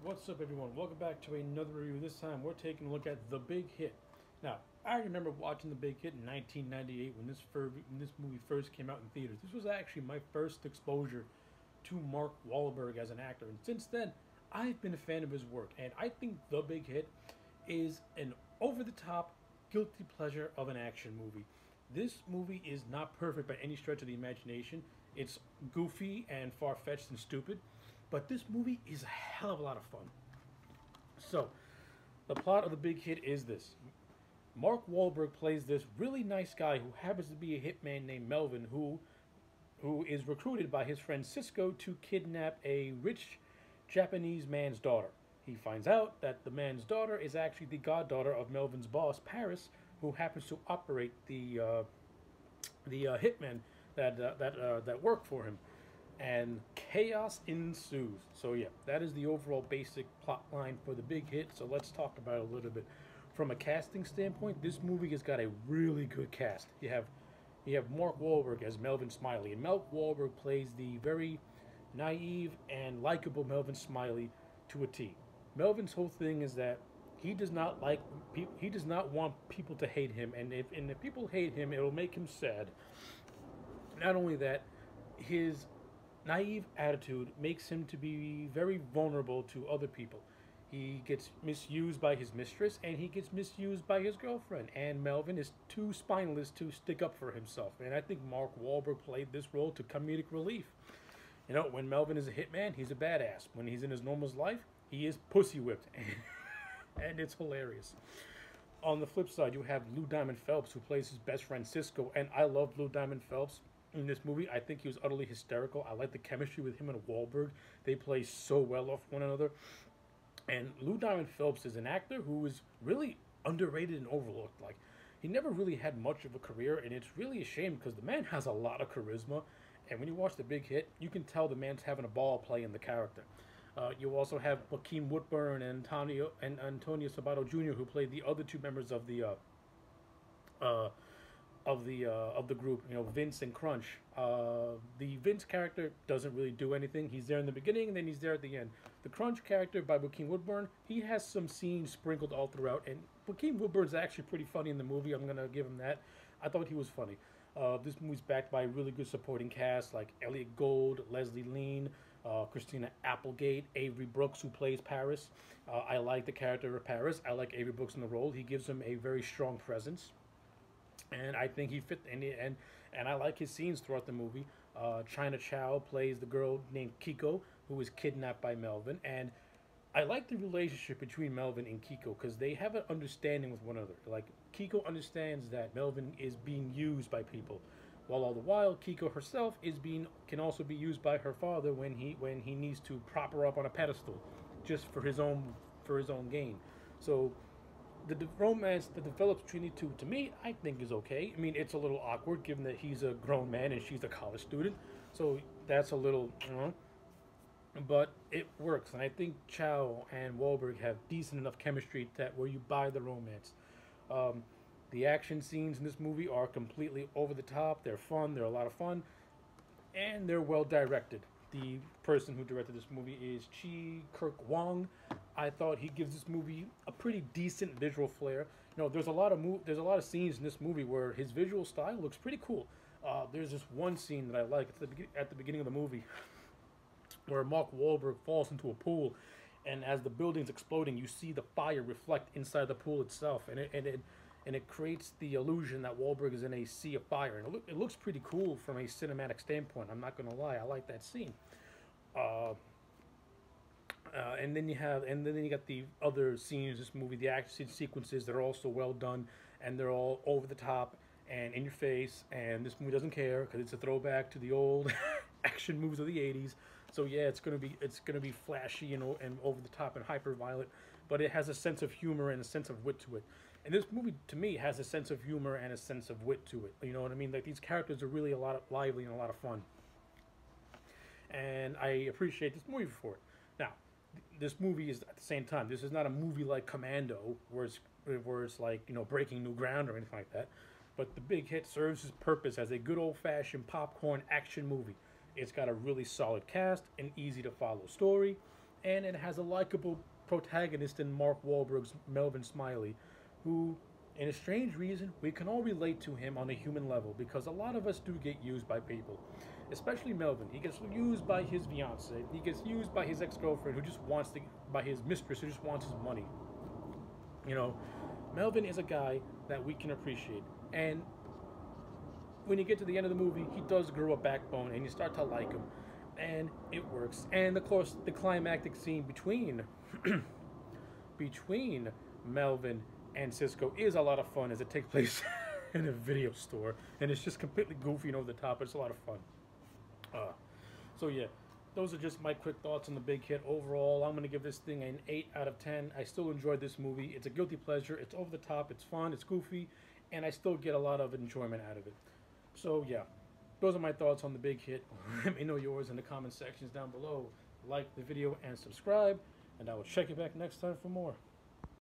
What's up, everyone? Welcome back to another review. This time, we're taking a look at The Big Hit. Now, I remember watching The Big Hit in 1998 when this movie first came out in theaters. This was actually my first exposure to Mark Wahlberg as an actor, and since then, I've been a fan of his work. And I think The Big Hit is an over-the-top, guilty pleasure of an action movie. This movie is not perfect by any stretch of the imagination. It's goofy and far-fetched and stupid, but this movie is a hell of a lot of fun. So, the plot of The Big Hit is this: Mark Wahlberg plays this really nice guy who happens to be a hitman named Melvin, who is recruited by his friend Cisco to kidnap a rich Japanese man's daughter. He finds out that the man's daughter is actually the goddaughter of Melvin's boss, Paris, who happens to operate the hitmen that work for him, and chaos ensues. So yeah, that is the overall basic plot line for The Big Hit. So let's talk about it a little bit. From a casting standpoint, this movie has got a really good cast. You have Mark Wahlberg as Melvin Smiley, and Mark Wahlberg plays the very naive and likable Melvin Smiley to a T. Melvin's whole thing is that he does not want people to hate him, and if people hate him, it'll make him sad. Not only that, his naive attitude makes him to be very vulnerable to other people. He gets misused by his mistress, and he gets misused by his girlfriend. And Melvin is too spineless to stick up for himself. And I think Mark Wahlberg played this role to comedic relief. You know, when Melvin is a hitman, he's a badass. When he's in his normal life, he is pussy whipped, and it's hilarious. On the flip side, you have Lou Diamond Phelps, who plays his best friend Cisco, and I love Lou Diamond Phelps in this movie. I think he was utterly hysterical. I like the chemistry with him and Wahlberg. They play so well off one another. And Lou Diamond Phelps is an actor who is really underrated and overlooked. Like, he never really had much of a career, and it's really a shame because the man has a lot of charisma. And when you watch The Big Hit, you can tell the man's having a ball playing the character. You also have Joaquin Woodburn and Antonio Sabato Jr., who played the other two members uh, of the group. You know, Vince and Crunch. The Vince character doesn't really do anything. He's there in the beginning, and then he's there at the end. The Crunch character by Joaquin Woodburn, he has some scenes sprinkled all throughout, and Joaquin Woodburn's actually pretty funny in the movie. I'm gonna give him that. I thought he was funny. This movie's backed by a really good supporting cast like Elliot Gould, Leslie Lean, Christina Applegate, Avery Brooks, who plays Paris. I like the character of Paris. I like Avery Brooks in the role. He gives him a very strong presence, and I think he fit. And I like his scenes throughout the movie. China Chow plays the girl named Kiko, who is kidnapped by Melvin, and I like the relationship between Melvin and Kiko because they have an understanding with one another. Like, Kiko understands that Melvin is being used by people, while all the while Kiko herself can also be used by her father when he needs to prop her up on a pedestal, just for his own gain. So the romance that develops between the two, to me, I think is okay. I mean, it's a little awkward given that he's a grown man and she's a college student, so that's a little, but it works. And I think Chow and Wahlberg have decent enough chemistry that where you buy the romance. Um, the action scenes in this movie are completely over the top. They're fun. They're a lot of fun, and they're well directed. The person who directed this movie is Chi Kirk Wong. I thought he gives this movie a pretty decent visual flair. You know, there's a lot of scenes in this movie where his visual style looks pretty cool. There's this one scene that I like at the beginning of the movie where Mark Wahlberg falls into a pool, and as the building's exploding, you see the fire reflect inside the pool itself, and it creates the illusion that Wahlberg is in a sea of fire, and it looks pretty cool from a cinematic standpoint. I'm not gonna lie, I like that scene. Uh, and then you got the other scenes in this movie, the action sequences that are also well done, and they're all over the top and in your face. And this movie doesn't care because it's a throwback to the old action movies of the '80s. So yeah, it's gonna be flashy, and over the top and hyper violent, but it has a sense of humor and a sense of wit to it. And this movie, to me, has a sense of humor and a sense of wit to it. You know what I mean? Like, these characters are really a lot of lively and a lot of fun, and I appreciate this movie for it. Now, this movie is, at the same time, this is not a movie like Commando where it's like, breaking new ground or anything like that. But The Big Hit serves its purpose as a good old fashioned popcorn action movie. It's got a really solid cast, an easy to follow story. and it has a likable protagonist in Mark Wahlberg's Melvin Smiley, who, in a strange reason, we can all relate to him on a human level because a lot of us do get used by people, especially Melvin. He gets used by his fiance. He gets used by his ex-girlfriend who just wants to, by his mistress who just wants his money. You know, Melvin is a guy that we can appreciate, and when you get to the end of the movie, he does grow a backbone, and you start to like him, and it works. And of course, the climactic scene between between Melvin and Cisco is a lot of fun as it takes place in a video store, and it's just completely goofy and over the top. It's a lot of fun. So yeah, those are just my quick thoughts on The Big Hit. Overall, I'm going to give this thing an 8 out of 10. I still enjoyed this movie. It's a guilty pleasure. It's over the top. It's fun. It's goofy. And I still get a lot of enjoyment out of it. So yeah, those are my thoughts on The Big Hit. Let me know yours in the comment sections down below. Like the video and subscribe. And I will check you back next time for more.